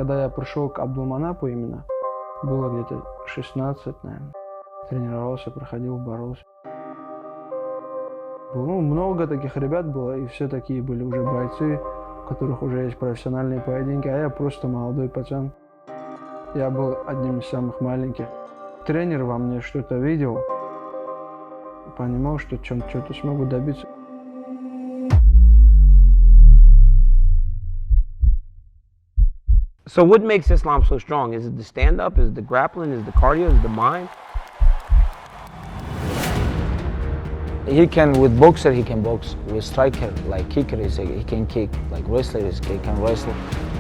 Когда я пришел к Абдулманапу именно, было где-то 16, наверное. Тренировался, проходил, боролся. Ну, много таких ребят было, и все такие были уже бойцы, у которых уже есть профессиональные поединки, а я просто молодой пацан. Я был одним из самых маленьких. Тренер во мне что-то видел, понимал, что что-то смогу добиться. So what makes Islam so strong? Is it the stand-up? Is it the grappling? Is it the cardio? Is it the mind? He can, with boxer, he can box. With striker, like kicker, he can kick. Like wrestler, he can wrestle.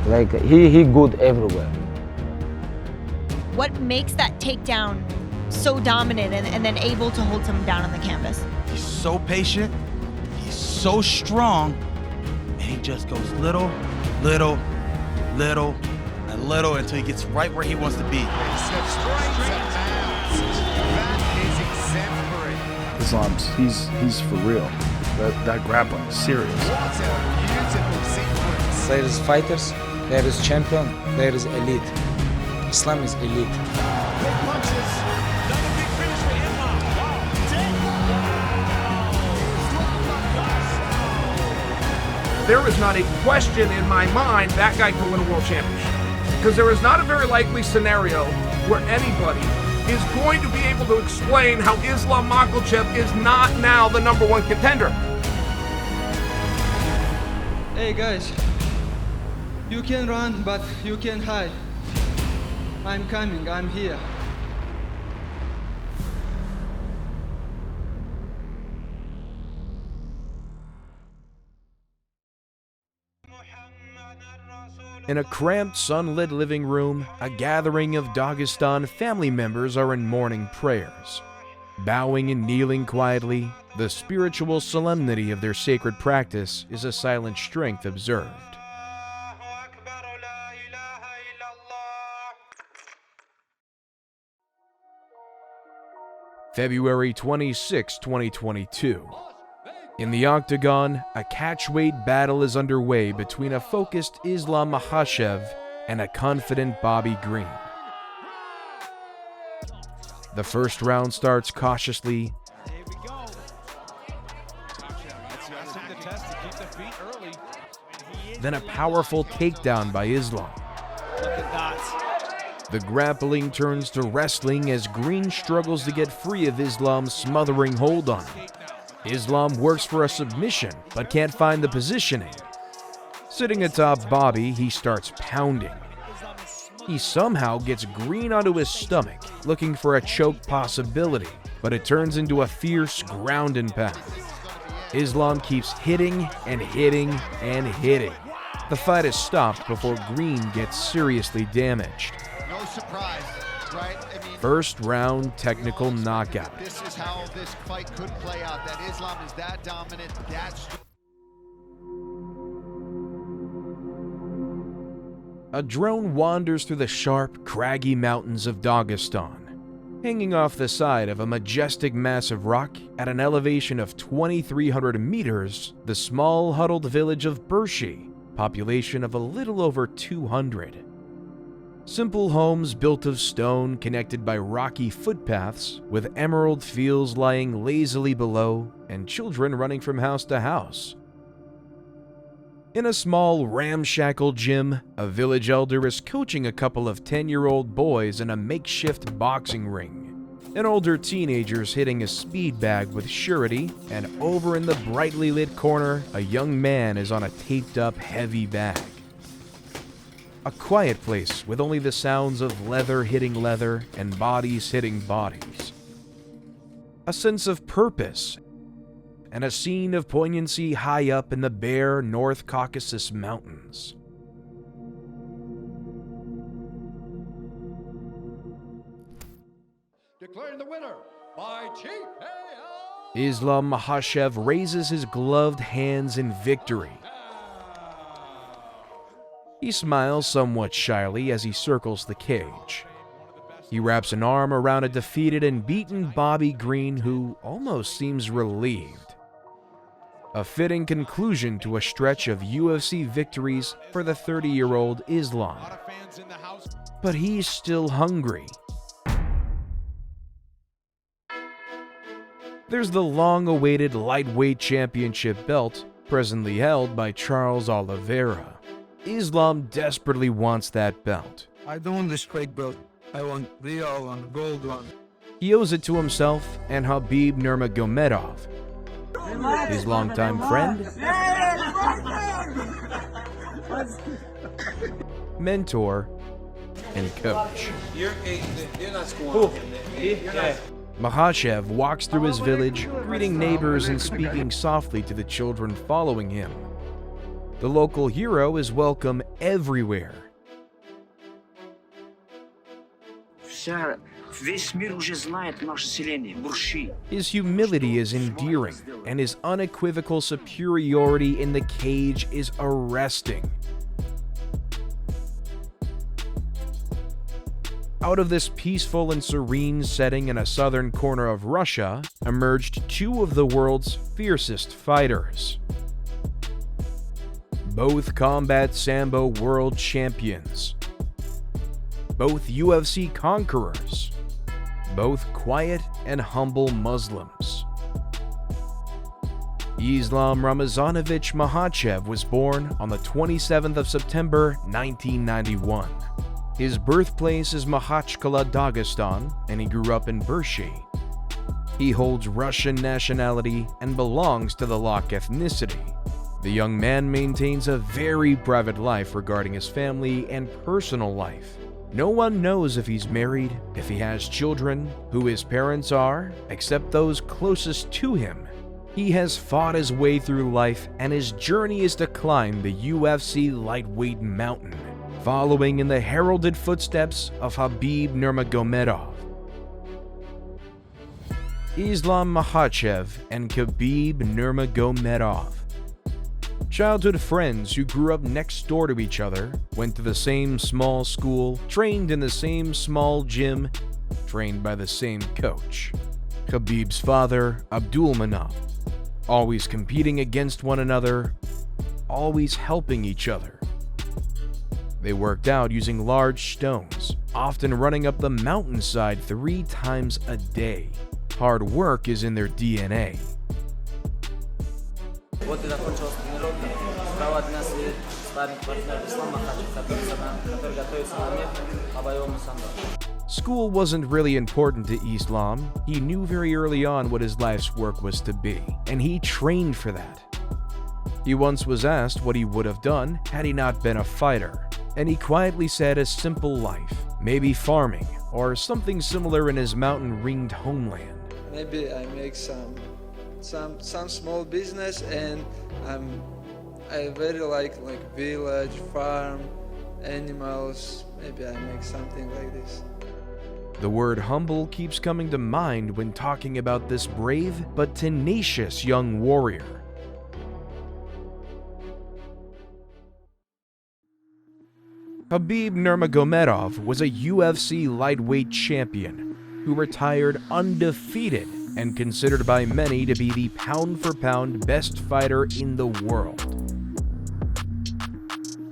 Like he good everywhere. What makes that takedown so dominant and then able to hold someone down on the canvas? He's so patient, he's so strong, and he just goes little, little, little, and little until he gets right where he wants to be. Islam's, he's for real. That grappling is serious. What a beautiful sequence. There is fighters, there is champion, there is elite. Islam is elite. Big punches. Another big finish for Islam. There is not a question in my mind that guy can win a world championship. Because there is not a very likely scenario where anybody is going to be able to explain how Islam Makhachev is not now the #1 contender. Hey guys, you can run, but you can hide. I'm coming, I'm here. In a cramped, sunlit living room, a gathering of Dagestan family members are in morning prayers. Bowing and kneeling quietly, the spiritual solemnity of their sacred practice is a silent strength observed. February 26, 2022. In the octagon, a catchweight battle is underway between a focused Islam Makhachev and a confident Bobby Green. The first round starts cautiously, then a powerful takedown by Islam. The grappling turns to wrestling as Green struggles to get free of Islam's smothering hold on him. Islam works for a submission, but can't find the positioning. Sitting atop Bobby, he starts pounding. He somehow gets Green onto his stomach, looking for a choke possibility, but it turns into a fierce ground and pound. Islam keeps hitting and hitting and hitting. The fight is stopped before Green gets seriously damaged. No surprise, right? I mean, First round technical knockout. this is how this fight could play out. That Islam is that dominant, that strong. A drone wanders through the sharp, craggy mountains of Dagestan. Hanging off the side of a majestic mass of rock at an elevation of 2,300 meters, the small, huddled village of Burshi, population of a little over 200. Simple homes built of stone connected by rocky footpaths, with emerald fields lying lazily below and children running from house to house. In a small, ramshackle gym, a village elder is coaching a couple of 10-year-old boys in a makeshift boxing ring. An older teenager is hitting a speed bag with surety, and over in the brightly lit corner, a young man is on a taped-up heavy bag. A quiet place with only the sounds of leather hitting leather and bodies hitting bodies. A sense of purpose and a scene of poignancy high up in the bare North Caucasus Mountains. Declaring the winner by TKO. Islam Makhachev raises his gloved hands in victory. He smiles somewhat shyly as he circles the cage. He wraps an arm around a defeated and beaten Bobby Green, who almost seems relieved. a fitting conclusion to a stretch of UFC victories for the 30-year-old Islam. But he's still hungry. There's the long-awaited lightweight championship belt, presently held by Charles Oliveira. Islam desperately wants that belt. I don't want the straight belt. I want real one, gold one. He owes it to himself and Khabib Nurmagomedov, his longtime friend, mentor, and coach. Makhachev walks through his village, greeting neighbors and speaking softly to the children following him. The local hero is welcome everywhere. His humility is endearing, and his unequivocal superiority in the cage is arresting. Out of this peaceful and serene setting in a southern corner of Russia emerged two of the world's fiercest fighters. Both combat sambo world champions. Both UFC conquerors. Both quiet and humble Muslims. Islam Ramazanovich Makhachev was born on the 27th of September 1991. His birthplace is Makhachkala, Dagestan, and he grew up in Bershi. He holds Russian nationality and belongs to the Lak ethnicity. The young man maintains a very private life regarding his family and personal life. No one knows if he's married, if he has children, who his parents are, except those closest to him. He has fought his way through life, and his journey is to climb the UFC lightweight mountain, following in the heralded footsteps of Khabib Nurmagomedov. Islam Makhachev and Khabib Nurmagomedov. Childhood friends who grew up next door to each other, went to the same small school, trained in the same small gym, trained by the same coach. Khabib's father, Abdulmanap. Always competing against one another, always helping each other. They worked out using large stones, often running up the mountainside 3 times a day. Hard work is in their DNA. School wasn't really important to Islam. He knew very early on what his life's work was to be, and he trained for that. He once was asked what he would have done had he not been a fighter, and he quietly said a simple life, maybe farming, or something similar in his mountain-ringed homeland. Maybe I make some small business, and I very like village, farm, animals. Maybe I make something like this. The word humble keeps coming to mind when talking about this brave but tenacious young warrior. Khabib Nurmagomedov was a UFC lightweight champion who retired undefeated and considered by many to be the pound-for-pound best fighter in the world.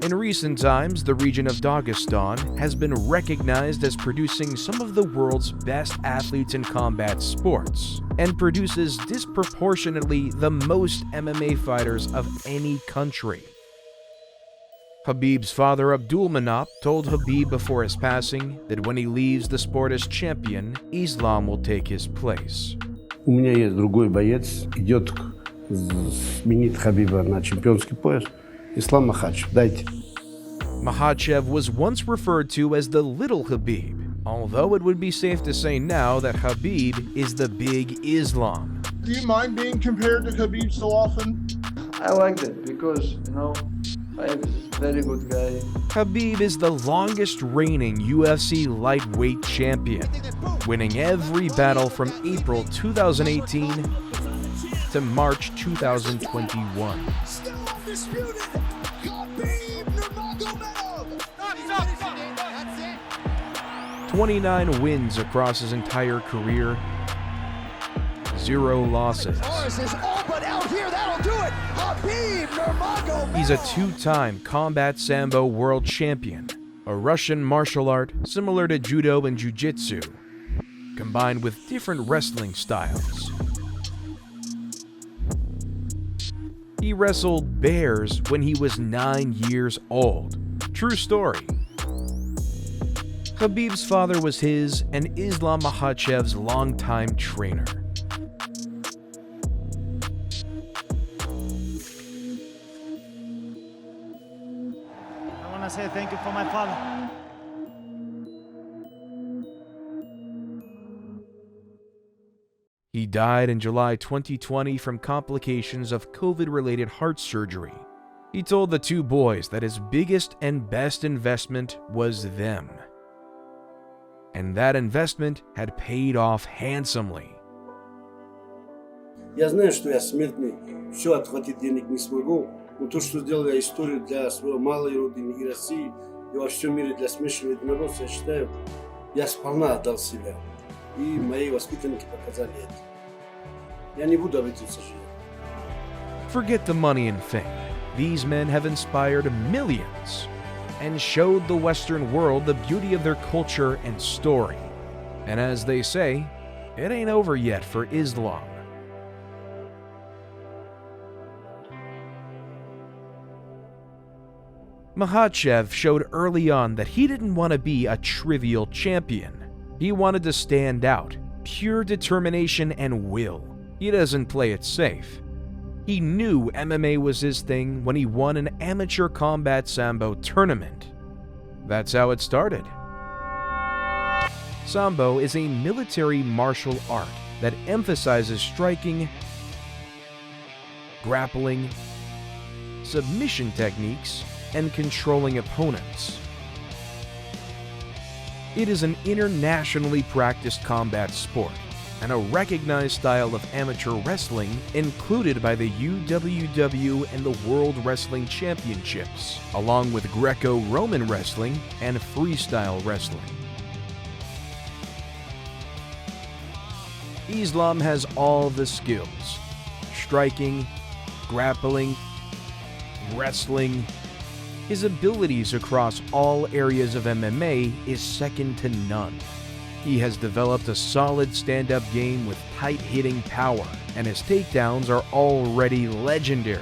In recent times, the region of Dagestan has been recognized as producing some of the world's best athletes in combat sports, and produces disproportionately the most MMA fighters of any country. Khabib's father Abdulmanap told Khabib before his passing that when he leaves the sport as champion, Islam will take his place. У меня есть другой боец, идет сменит Хабиба на чемпионский пояс. Islam Makhachev, дайте. Makhachev was once referred to as the little Khabib, although it would be safe to say now that Khabib is the big Islam. Do you mind being compared to Khabib so often? I like that because, Khabib is a very good guy. Khabib is the longest reigning UFC lightweight champion, winning every battle from April 2018 to March 2021. 29 wins across his entire career, 0 losses. Morris is all but out here. That'll do it. He's a two-time combat sambo world champion, a Russian martial art similar to judo and jiu-jitsu, combined with different wrestling styles. He wrestled bears when he was 9 years old. True story. Khabib's father was his and Islam Makhachev's longtime trainer. I want to say thank you for my father. He died in July 2020 from complications of COVID-related heart surgery. He told the two boys that his biggest and best investment was them. And that investment had paid off handsomely. Я знаю, что я смертный, все отхватить денег не смогу, но то, что сделал я историю для своей малой родины и России, и во всем мире для смешанного единоборства, я считаю, я сполна отдал себя. И мои воспитанники показали это. Я не буду об этом сожалеть. Forget the money and fame. These men have inspired millions and showed the Western world the beauty of their culture and story. And as they say, it ain't over yet for Islam. Makhachev showed early on that he didn't want to be a trivial champion. He wanted to stand out, pure determination and will. He doesn't play it safe. He knew MMA was his thing when he won an amateur combat sambo tournament. That's how it started. Sambo is a military martial art that emphasizes striking, grappling, submission techniques, and controlling opponents. It is an internationally practiced combat sport and a recognized style of amateur wrestling included by the UWW and the World Wrestling Championships, along with Greco-Roman wrestling and freestyle wrestling. Islam has all the skills: striking, grappling, wrestling. His abilities across all areas of MMA is second to none. He has developed a solid stand-up game with tight-hitting power, and his takedowns are already legendary.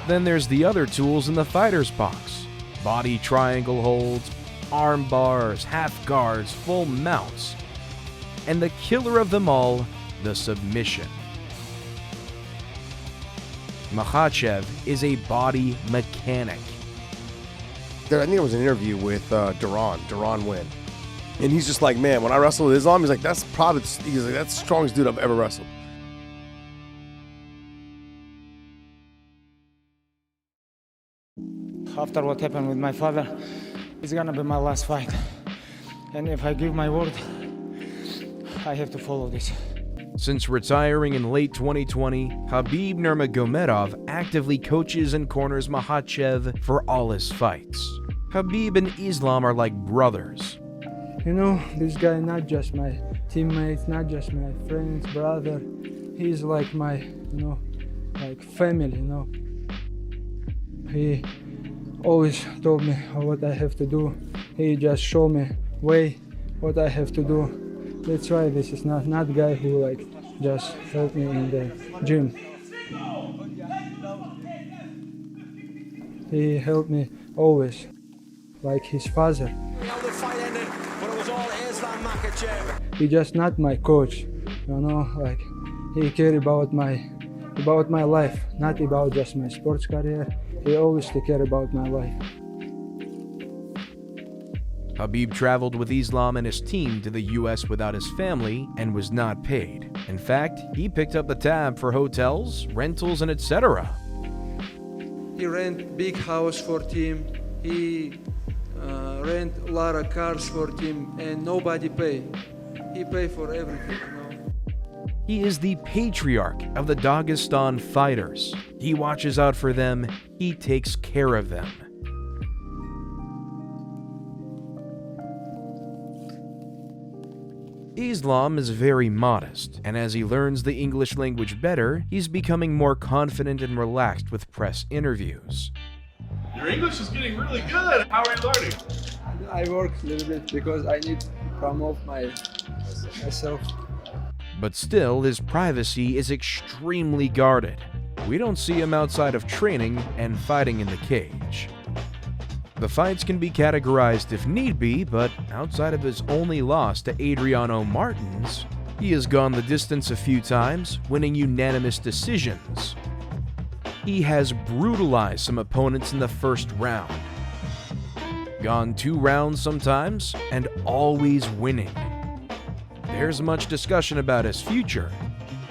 Then there's the other tools in the fighter's box: body triangle holds, arm bars, half guards, full mounts, and the killer of them all, the submission. Makhachev is a body mechanic. I think it was an interview with Duran Wynn. And he's just like, man, when I wrestle with Islam, he's like, that's the strongest dude I've ever wrestled. After what happened with my father, it's gonna be my last fight. And if I give my word, I have to follow this. Since retiring in late 2020, Khabib Nurmagomedov actively coaches and corners Makhachev for all his fights. Khabib and Islam are like brothers. You know, this guy not just my teammate, not just my friend's brother. He's like my, like family, He always told me what I have to do. He just showed me way what I have to do. That's why this is not guy who like just helped me in the gym. He helped me always, like his father. He just not my coach, like he cared about my life, not about just my sports career. He always took care about my life. Khabib traveled with Islam and his team to the US without his family and was not paid. In fact, he picked up the tab for hotels, rentals, and etc. He rent big house for team. He rent a lot of cars for team, and nobody pay. He pay for everything. He is the patriarch of the Dagestan fighters. He watches out for them. He takes care of them. Islam is very modest, and as he learns the English language better, he's becoming more confident and relaxed with press interviews. Your English is getting really good. How are you learning? I work a little bit because I need to promote myself. But still, his privacy is extremely guarded. We don't see him outside of training and fighting in the cage. The fights can be categorized if need be, but outside of his only loss to Adriano Martins, he has gone the distance a few times, winning unanimous decisions. He has brutalized some opponents in the first round, gone 2 rounds sometimes, and always winning. There's much discussion about his future.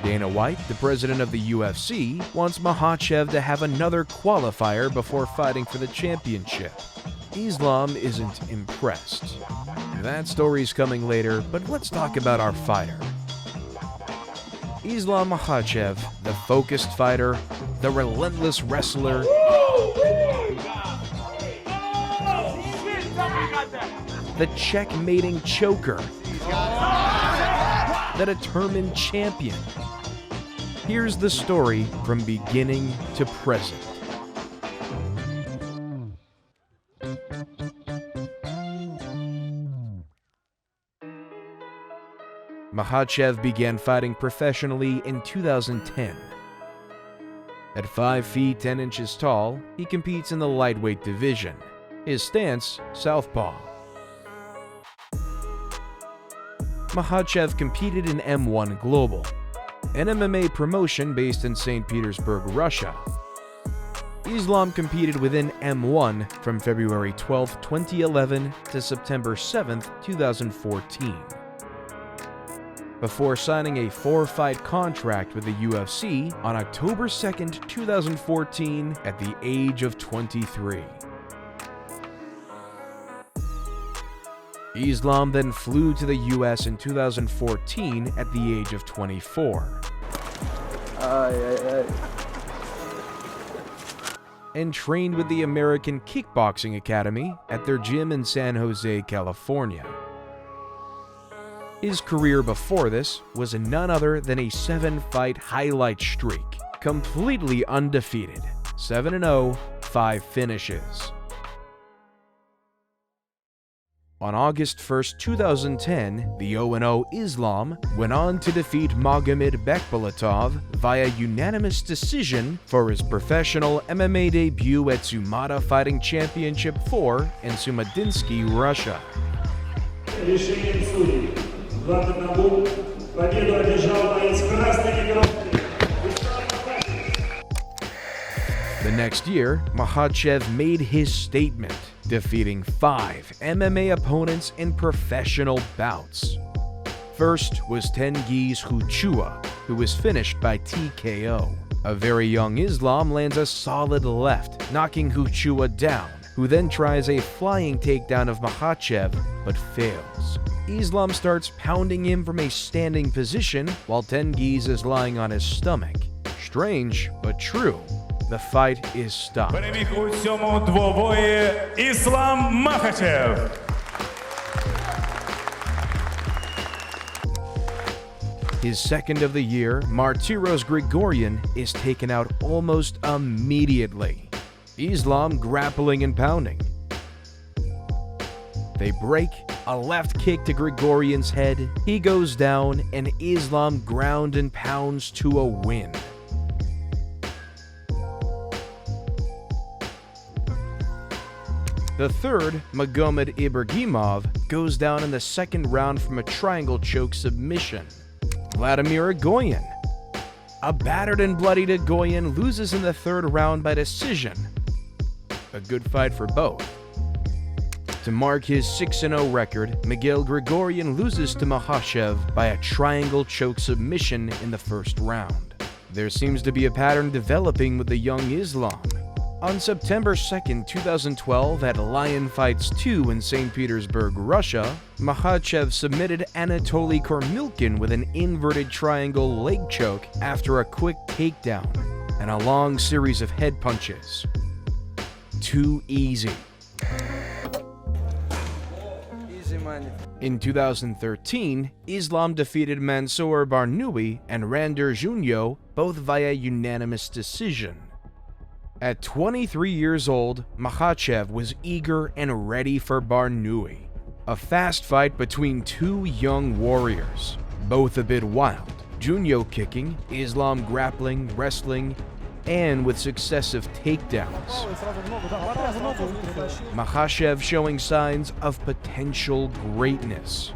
Dana White, the president of the UFC, wants Makhachev to have another qualifier before fighting for the championship. Islam isn't impressed. That story's coming later, but let's talk about our fighter. Islam Makhachev, the focused fighter, the relentless wrestler, the checkmating choker, the determined champion. Here's the story from beginning to present. Makhachev began fighting professionally in 2010. At 5 feet 10 inches tall, he competes in the lightweight division. His stance, southpaw. Makhachev competed in M1 Global, an MMA promotion based in St. Petersburg, Russia. Islam competed within M1 from February 12, 2011 to September 7, 2014. Before signing a 4-fight contract with the UFC on October 2, 2014 at the age of 23. Islam then flew to the US in 2014 at the age of 24. And trained with the American Kickboxing Academy at their gym in San Jose, California. His career before this was none other than a 7-fight highlight streak, completely undefeated, 7-0, 5 finishes. On August 1, 2010, the 0-0 Islam went on to defeat Magomed Bekbalatov via unanimous decision for his professional MMA debut at Sumada Fighting Championship 4 in Sumadinsky, Russia. Решением судей 2-1 победу одержал боец красной экипировки. The next year, Makhachev made his statement, defeating 5 MMA opponents in professional bouts. First was Tengiz Huchua, who was finished by TKO. A very young Islam lands a solid left, knocking Huchua down, who then tries a flying takedown of Makhachev, but fails. Islam starts pounding him from a standing position while Tengiz is lying on his stomach. Strange, but true. The fight is stopped. Переміг у цьому двобої Islam Makhachev. His second of the year, Martiros Grigorian, is taken out almost immediately. Islam grappling and pounding. They break, a left kick to Grigorian's head, he goes down, and Islam ground and pounds to a win. The third, Magomed Ibragimov, goes down in the second round from a triangle choke submission. Vladimir Igoyan. A battered and bloodied Igoyan loses in the third round by decision. A good fight for both. To mark his 6-0 record, Miguel Grigorian loses to Makhachev by a triangle choke submission in the first round. There seems to be a pattern developing with the young Islam. On September 2, 2012, at Lion Fights 2 in St. Petersburg, Russia, Makhachev submitted Anatoly Kormilkin with an inverted triangle leg choke after a quick takedown and a long series of head punches. Too easy. Easy money. In 2013, Islam defeated Mansour Barnoui and Rander Junio, both via unanimous decision. At 23 years old, Makhachev was eager and ready for Barnoui. A fast fight between two young warriors, both a bit wild. Junio kicking, Islam grappling, wrestling, and with successive takedowns. Makhachev showing signs of potential greatness.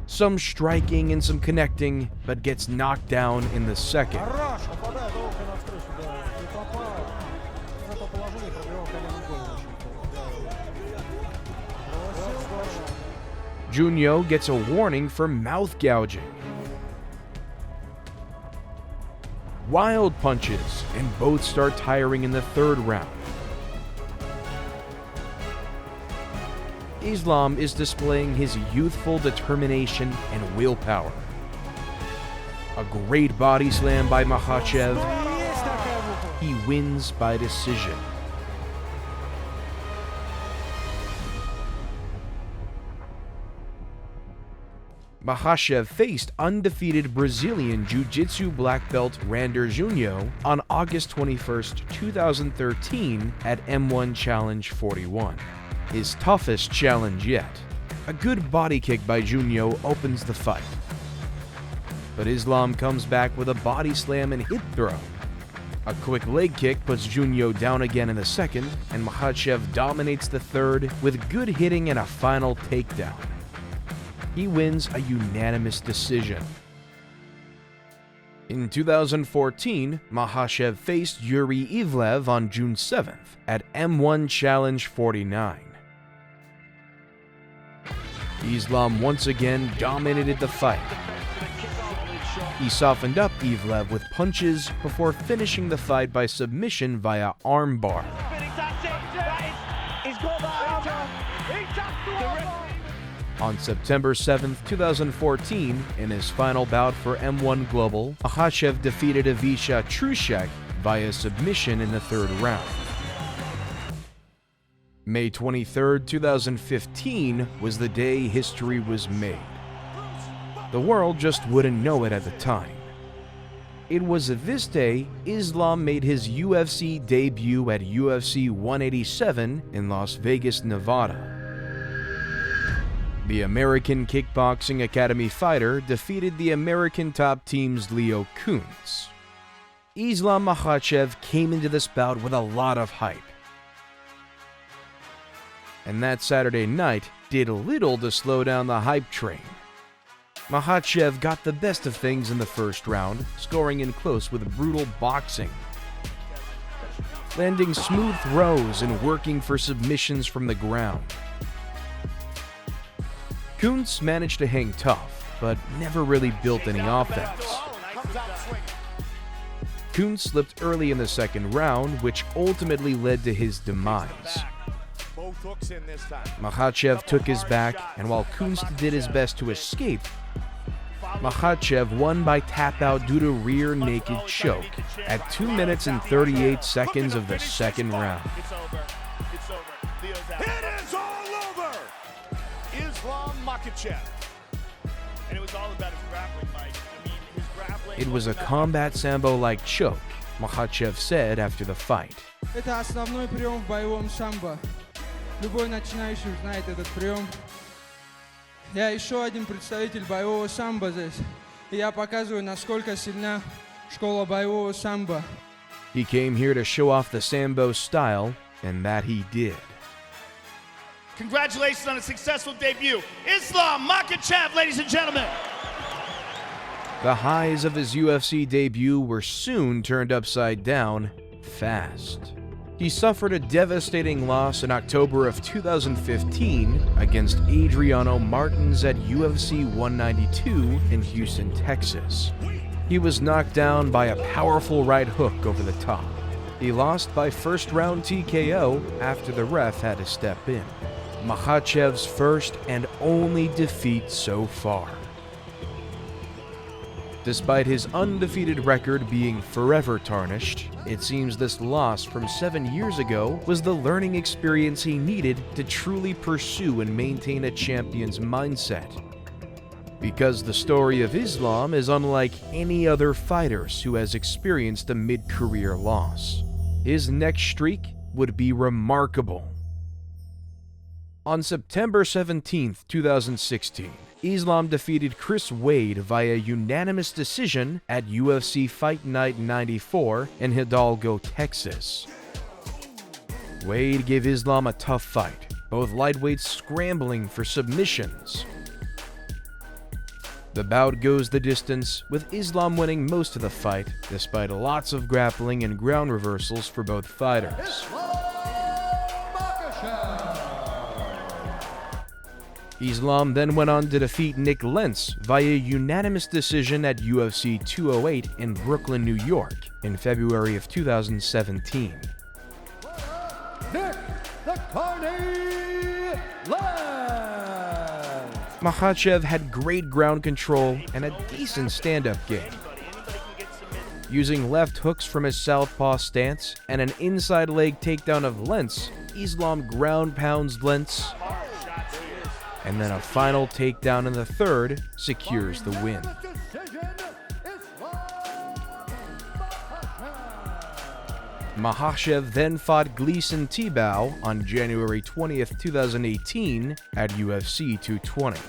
Some striking and some connecting, but gets knocked down in the second. Junio gets a warning for mouth gouging. Wild punches, and both start tiring in the third round. Islam is displaying his youthful determination and willpower. A great body slam by Makhachev. He wins by decision. Makhachev faced undefeated Brazilian Jiu-Jitsu black belt Rander Junio on August 21, 2013 at M1 Challenge 41. His toughest challenge yet. A good body kick by Junio opens the fight. But Islam comes back with a body slam and hip throw. A quick leg kick puts Junio down again in the second, and Makhachev dominates the third with good hitting and a final takedown. He wins a unanimous decision. In 2014, Makhachev faced Yuri Ivlev on June 7th at M1 Challenge 49. Islam once again dominated the fight. He softened up Ivlev with punches before finishing the fight by submission via armbar. On September 7, 2014, in his final bout for M1 Global, Makhachev defeated Avisha Trushek via submission in the third round. May 23, 2015 was the day history was made. The world just wouldn't know it at the time. It was this day Islam made his UFC debut at UFC 187 in Las Vegas, Nevada. The American Kickboxing Academy fighter defeated the American top team's Leo Kuntz. Islam Makhachev came into this bout with a lot of hype. And that Saturday night did little to slow down the hype train. Makhachev got the best of things in the first round, scoring in close with brutal boxing. Landing smooth throws and working for submissions from the ground. Kuntz managed to hang tough, but never really built any offense. Kuntz slipped early in the second round, which ultimately led to his demise. Makhachev took his back, and while Kuntz did his best to escape, Makhachev won by tap out due to rear naked choke at 2 minutes and 38 seconds of the second round. It is all over! Islam Makhachev. And it was all about his grappling, Mike. I mean, his grappling... It was a combat sambo-like choke, Makhachev said after the fight. Это основной прием в боевом самбо. Любой начинающий знает этот прием. Я еще один представитель боевого самбо здесь. И я показываю, насколько сильна школа боевого самбо. He came here to show off the sambo style, and that he did. Congratulations on a successful debut. Islam Makhachev, ladies and gentlemen. The highs of his UFC debut were soon turned upside down fast. He suffered a devastating loss in October of 2015 against Adriano Martins at UFC 192 in Houston, Texas. He was knocked down by a powerful right hook over the top. He lost by first-round TKO after the ref had to step in. Makhachev's first and only defeat so far. Despite his undefeated record being forever tarnished, it seems this loss from 7 years ago was the learning experience he needed to truly pursue and maintain a champion's mindset. Because the story of Islam is unlike any other fighters who has experienced a mid-career loss. His next streak would be remarkable. On September 17, 2016, Islam defeated Chris Wade via unanimous decision at UFC Fight Night 94 in Hidalgo, Texas. Wade gave Islam a tough fight, both lightweights scrambling for submissions. The bout goes the distance, with Islam winning most of the fight, despite lots of grappling and ground reversals for both fighters. Islam then went on to defeat Nick Lentz via unanimous decision at UFC 208 in Brooklyn, New York, in February of 2017. Nick the Carney Lentz! Makhachev had great ground control and a decent stand-up game. Using left hooks from his southpaw stance and an inside leg takedown of Lentz, Islam ground pounds Lentz, and then a final takedown in the third secures the win. Makhachev then fought Gleison Tibau on January 20th, 2018 at UFC 220.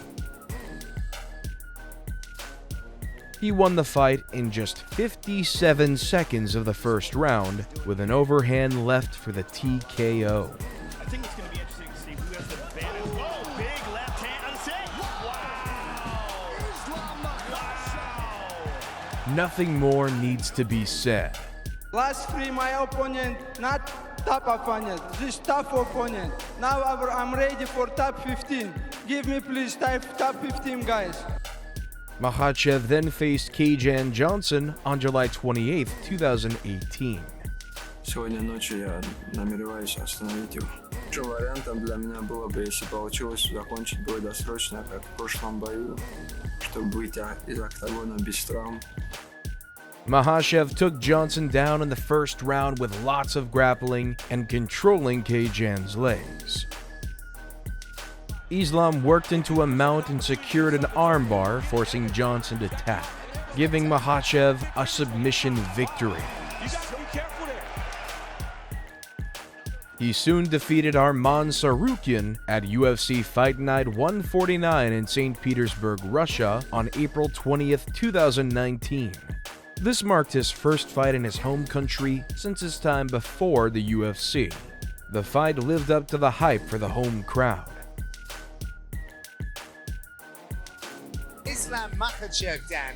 He won the fight in just 57 seconds of the first round with an overhand left for the TKO. I think it's going to be interesting to see who has the advantage. Oh, big left hand on the set. Wow! Nothing more needs to be said. Last three, my opponent, not top opponent, just tough opponent. Now I'm ready for top 15. Give me please top 15, guys. Makhachev then faced Kajan Johnson on July 28, 2018. Сегодня ночью я намереваюсь остановить его. Что вариантом для меня было бы, если получилось закончить бой досрочно, как в прошлом бою, чтобы выйти из октагона без травм. Makhachev took Johnson down in the first round with lots of grappling and controlling Kajan's legs. Islam worked into a mount and secured an armbar, forcing Johnson to tap, giving Makhachev a submission victory. He soon defeated Arman Tsarukyan at UFC Fight Night 149 in St. Petersburg, Russia on April 20th, 2019. This marked his first fight in his home country since his time before the UFC. The fight lived up to the hype for the home crowd. Islam Makhachev, Dan,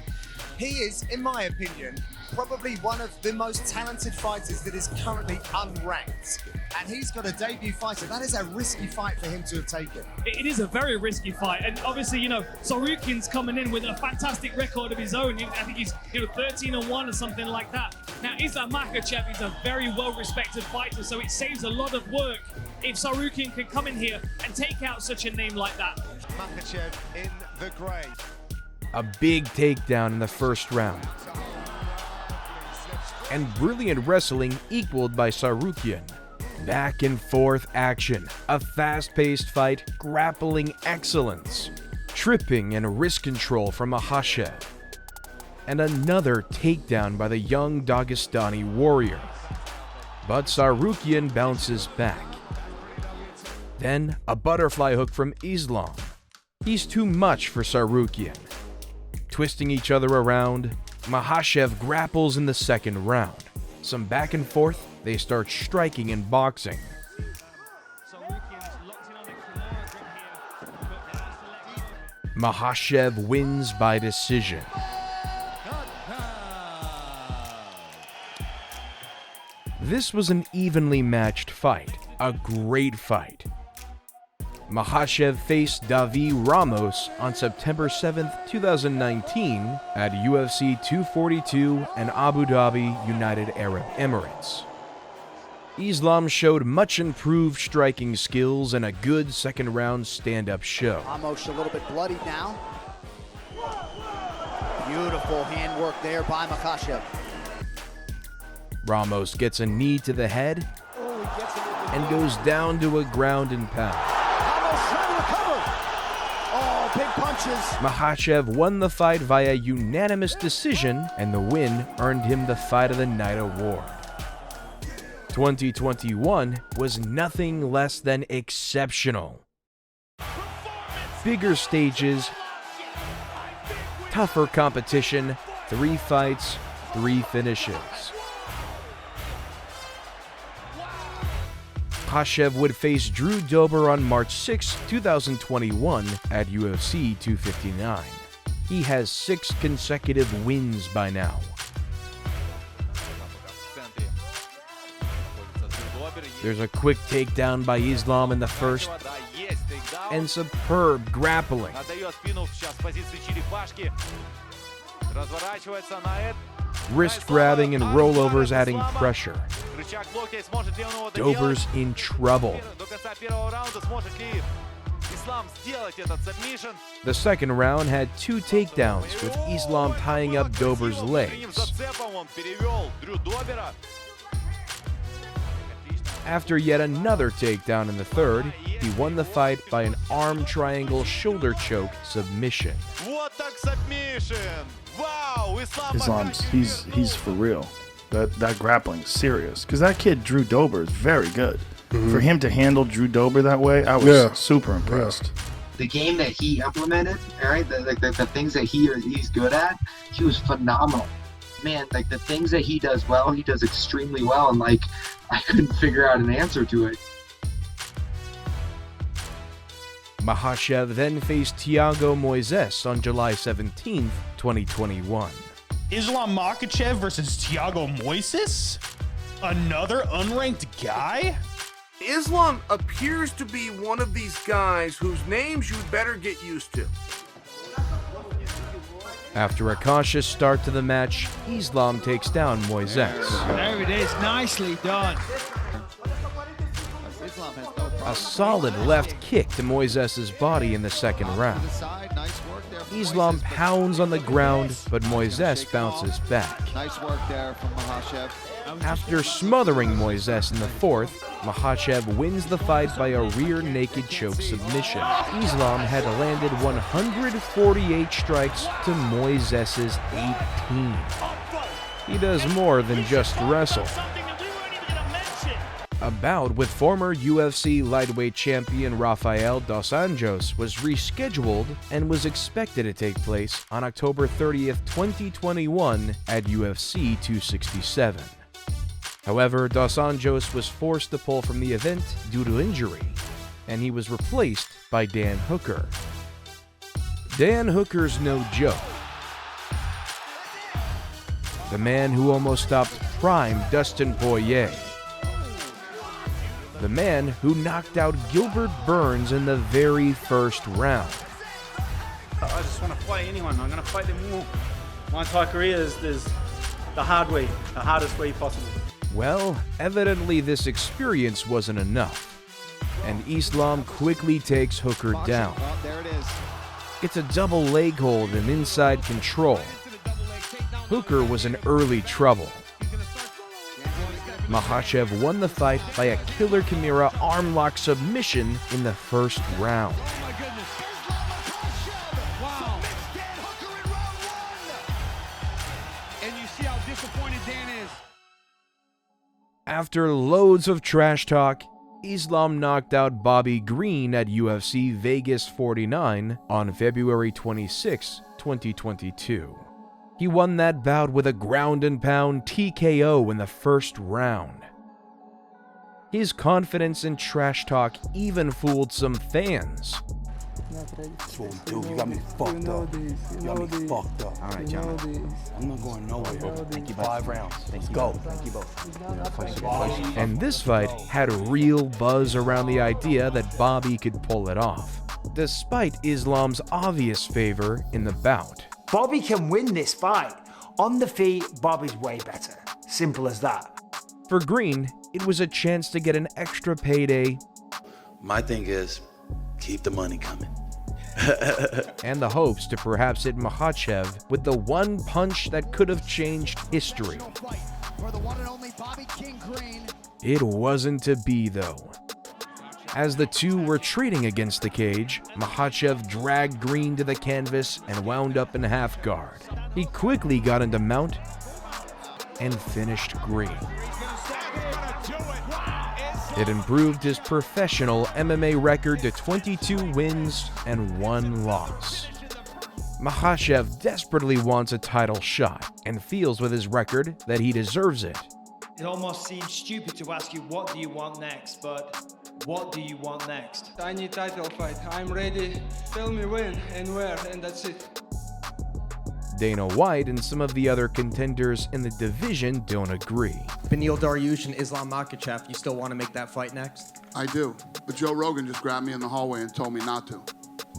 he is, in my opinion, probably one of the most talented fighters that is currently unranked. And he's got a debut fighter. That is a risky fight for him to have taken. It is a very risky fight. And obviously, Tsarukyan's coming in with a fantastic record of his own. I think he's 13-1 or something like that. Now, Islam Makhachev is a very well-respected fighter, so it saves a lot of work if Tsarukyan can come in here and take out such a name like that. Makhachev in the grey. A big takedown in the first round. And brilliant wrestling equaled by Tsarukyan. Back and forth action, a fast-paced fight, grappling excellence, tripping and wrist control from Makhachev, and another takedown by the young Dagestani warrior. But Tsarukyan bounces back. Then a butterfly hook from Islam. He's too much for Tsarukyan. Twisting each other around, Makhachev grapples in the second round. Some back and forth, they start striking and boxing. Makhachev wins by decision. This was an evenly matched fight, a great fight. Makhachev faced Davi Ramos on September 7th, 2019 at UFC 242 in Abu Dhabi, United Arab Emirates. Islam showed much improved striking skills and a good second-round stand-up show. Almost a little bit bloody now. Beautiful handwork there by Makhachev. Ramos gets a knee to the head and goes down to a ground and pound. Oh, big punches. Makhachev won the fight via unanimous decision, and the win earned him the Fight of the Night award. 2021 was nothing less than exceptional. Bigger stages, tougher competition, 3 fights, 3 finishes. Makhachev would face Drew Dober on March 6, 2021 at UFC 259. He has 6 consecutive wins by now. There's a quick takedown by Islam in the first, and superb grappling. Wrist grabbing and rollovers adding pressure. Dober's in trouble. The second round had 2 takedowns, with Islam tying up Dober's legs. After yet another takedown in the third, he won the fight by an arm triangle shoulder choke submission. Islam's he's for real. That grappling's serious. Because that kid Drew Dober is very good. For him to handle Drew Dober that way, I was super impressed. The game that he implemented, all right, the things that he's good at, he was phenomenal. Man, like the things that he does well, he does extremely well, and like I couldn't figure out an answer to it. Makhachev then faced Thiago Moises on July 17, 2021. Islam Makhachev versus Thiago Moises? Another unranked guy? Islam appears to be one of these guys whose names you'd better get used to. After a cautious start to the match, Islam takes down Moises. There it is, nicely done. A solid left kick to Moises' body in the second round. Islam pounds on the ground, but Moises bounces back. Nice work there from Makhachev. After smothering Moises in the fourth, Makhachev wins the fight by a rear naked choke submission. Islam had landed 148 strikes to Moises' 18. He does more than just wrestle. A bout with former UFC lightweight champion Rafael dos Anjos was rescheduled and was expected to take place on October 30th, 2021 at UFC 267. However, dos Anjos was forced to pull from the event due to injury, and he was replaced by Dan Hooker. Dan Hooker's no joke. The man who almost stopped prime Dustin Poirier. The man who knocked out Gilbert Burns in the very first round. I just want to fight anyone. I'm going to fight them all. My entire career is the hard way, the hardest way possible. Well, evidently this experience wasn't enough, and Islam quickly takes Hooker down. Oh, there it is. It's a double leg hold and inside control. Hooker was in early trouble. Makhachev won the fight by a killer Chimera arm lock submission in the first round. And you see how disappointed Dan is. After loads of trash talk, Islam knocked out Bobby Green at UFC Vegas 49 on February 26, 2022. He won that bout with a ground and pound TKO in the first round. His confidence and trash talk even fooled some fans. That's what we do. You got me fucked up. You got me fucked up. All right, John. I'm not going nowhere. Thank you, 5 rounds. Let's go. Thank you both. And this fight had real buzz around the idea that Bobby could pull it off, despite Islam's obvious favor in the bout. Bobby can win this fight. On the feet, Bobby's way better. Simple as that. For Green, it was a chance to get an extra payday. My thing is, keep the money coming. and the hopes to perhaps hit Makhachev with the one punch that could have changed history. It wasn't to be, though. As the two were trading against the cage, Makhachev dragged Green to the canvas and wound up in half guard. He quickly got into mount and finished Green. It improved his professional MMA record to 22 wins and 1 loss. Makhachev desperately wants a title shot and feels with his record that he deserves it. It almost seems stupid to ask you what do you want next, but what do you want next? I need title fight. I'm ready. Tell me when and where, and that's it. Dana White and some of the other contenders in the division don't agree. Beneil Dariush and Islam Makhachev, you still want to make that fight next? I do, but Joe Rogan just grabbed me in the hallway and told me not to.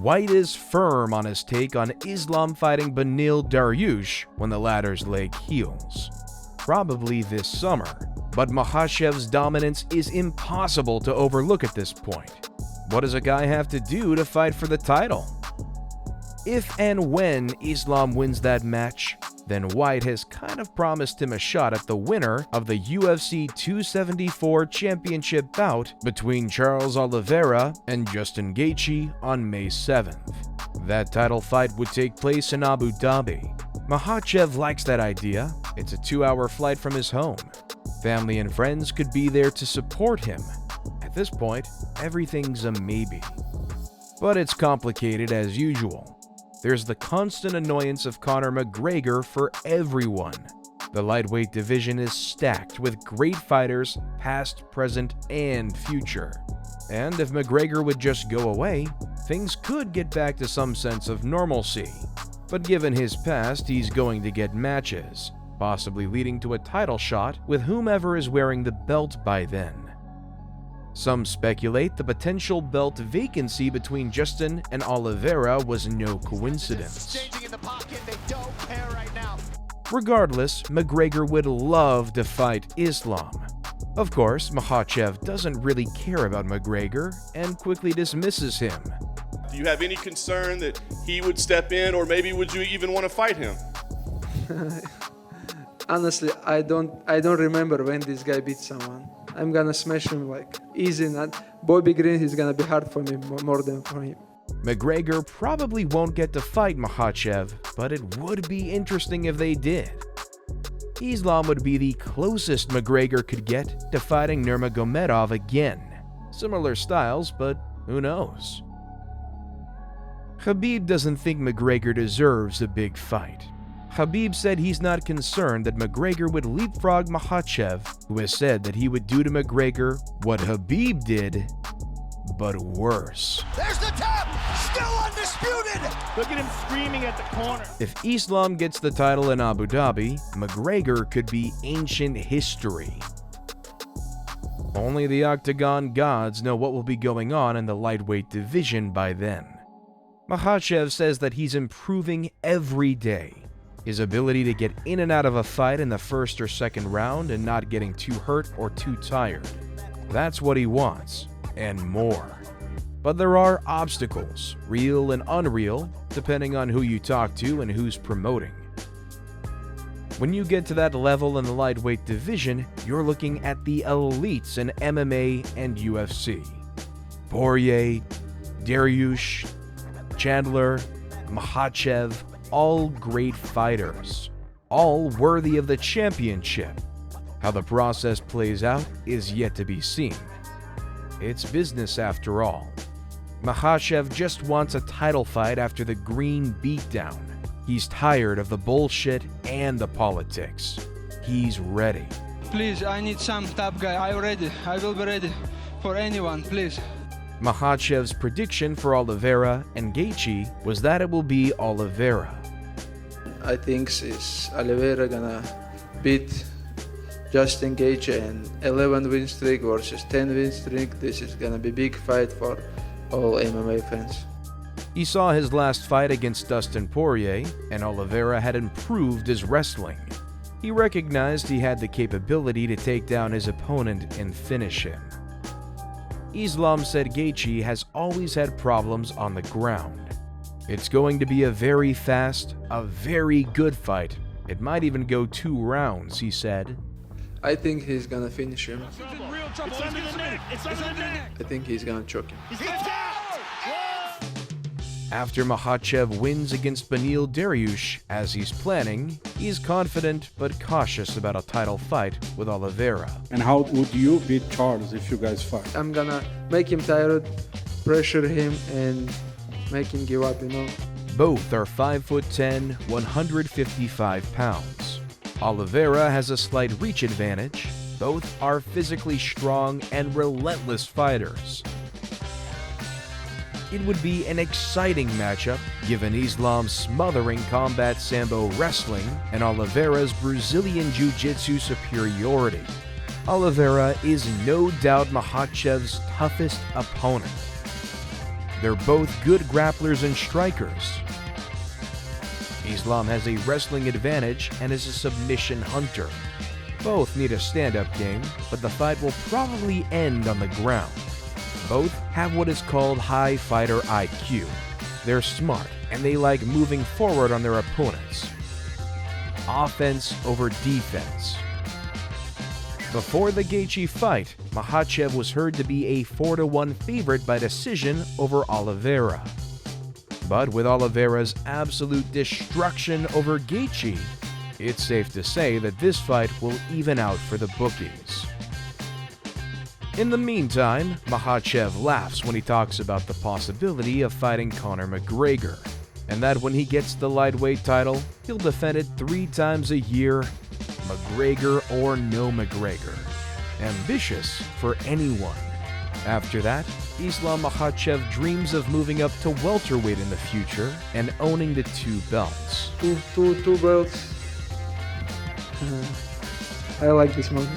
White is firm on his take on Islam fighting Beneil Dariush when the latter's leg heals. Probably this summer, but Makhachev's dominance is impossible to overlook at this point. What does a guy have to do to fight for the title? If and when Islam wins that match, then White has kind of promised him a shot at the winner of the UFC 274 championship bout between Charles Oliveira and Justin Gaethje on May 7th. That title fight would take place in Abu Dhabi. Makhachev likes that idea. It's a 2-hour flight from his home. Family and friends could be there to support him. At this point, everything's a maybe. But it's complicated as usual. There's the constant annoyance of Conor McGregor for everyone. The lightweight division is stacked with great fighters, past, present, and future. And if McGregor would just go away, things could get back to some sense of normalcy. But given his past, he's going to get matches, possibly leading to a title shot with whomever is wearing the belt by then. Some speculate the potential belt vacancy between Justin and Oliveira was no coincidence. Regardless, McGregor would love to fight Islam. Of course, Makhachev doesn't really care about McGregor and quickly dismisses him. Do you have any concern that he would step in, or maybe would you even want to fight him? Honestly, I don't remember when this guy beat someone. I'm gonna smash him like easy. Not Bobby Green, he's gonna be hard for me more than for him. McGregor probably won't get to fight Makhachev, but it would be interesting if they did. Islam would be the closest McGregor could get to fighting Nurmagomedov again. Similar styles, but who knows? Khabib doesn't think McGregor deserves a big fight. Khabib said he's not concerned that McGregor would leapfrog Makhachev, who has said that he would do to McGregor what Khabib did, but worse. There's the tap! Still undisputed! Look at him screaming at the corner. If Islam gets the title in Abu Dhabi, McGregor could be ancient history. Only the Octagon gods know what will be going on in the lightweight division by then. Makhachev says that he's improving every day. His ability to get in and out of a fight in the first or second round and not getting too hurt or too tired. That's what he wants, and more. But there are obstacles, real and unreal, depending on who you talk to and who's promoting. When you get to that level in the lightweight division, you're looking at the elites in MMA and UFC. Poirier, Dariush, Chandler, Makhachev, all great fighters, all worthy of the championship. How the process plays out is yet to be seen. It's business after all. Makhachev just wants a title fight after the Green beatdown. He's tired of the bullshit and the politics. He's ready. Please, I need some top guy. I'm ready. I will be ready for anyone, please. Makhachev's prediction for Oliveira and Gaethje was that it will be Oliveira. I think is Oliveira gonna beat Justin Gaethje and 11 win streak versus 10 win streak. This is gonna be big fight for all MMA fans. He saw his last fight against Dustin Poirier, and Oliveira had improved his wrestling. He recognized he had the capability to take down his opponent and finish him. Islam said Gaethje has always had problems on the ground. It's going to be a very fast, a very good fight. It might even go 2 rounds, he said. I think he's gonna finish him. It's under the neck. It's under the neck. I think he's gonna choke him. He's down. After Makhachev wins against Beneil Dariush, as he's planning, he's confident but cautious about a title fight with Oliveira. And how would you beat Charles if you guys fight? I'm gonna make him tired, pressure him, and make him give up, you know. Both are 5'10", 155 pounds. Oliveira has a slight reach advantage. Both are physically strong and relentless fighters. It would be an exciting matchup, given Islam's smothering combat sambo wrestling and Oliveira's Brazilian jiu-jitsu superiority. Oliveira is no doubt Makhachev's toughest opponent. They're both good grapplers and strikers. Islam has a wrestling advantage and is a submission hunter. Both need a stand-up game, but the fight will probably end on the ground. Both have what is called high fighter IQ. They're smart, and they like moving forward on their opponents. Offense over defense. Before the Gaethje fight, Makhachev was heard to be a 4-1 favorite by decision over Oliveira. But with Oliveira's absolute destruction over Gaethje, it's safe to say that this fight will even out for the bookies. In the meantime, Makhachev laughs when he talks about the possibility of fighting Conor McGregor, and that when he gets the lightweight title, he'll defend it 3 times a year, McGregor or no McGregor. Ambitious for anyone. After that, Islam Makhachev dreams of moving up to welterweight in the future and owning the 2 belts. Two belts. I like this movie.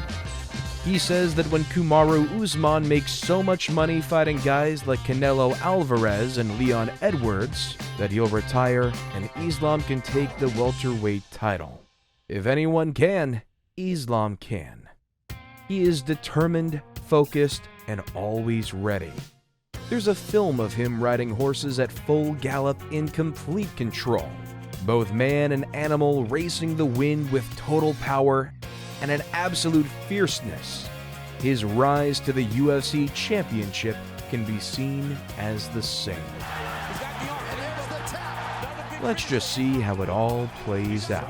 He says that when Kamaru Usman makes so much money fighting guys like Canelo Alvarez and Leon Edwards that he'll retire and Islam can take the welterweight title. If anyone can, Islam can. He is determined, focused, and always ready. There's a film of him riding horses at full gallop in complete control. Both man and animal racing the wind with total power and an absolute fierceness. His rise to the UFC championship can be seen as the same. Let's just see how it all plays out.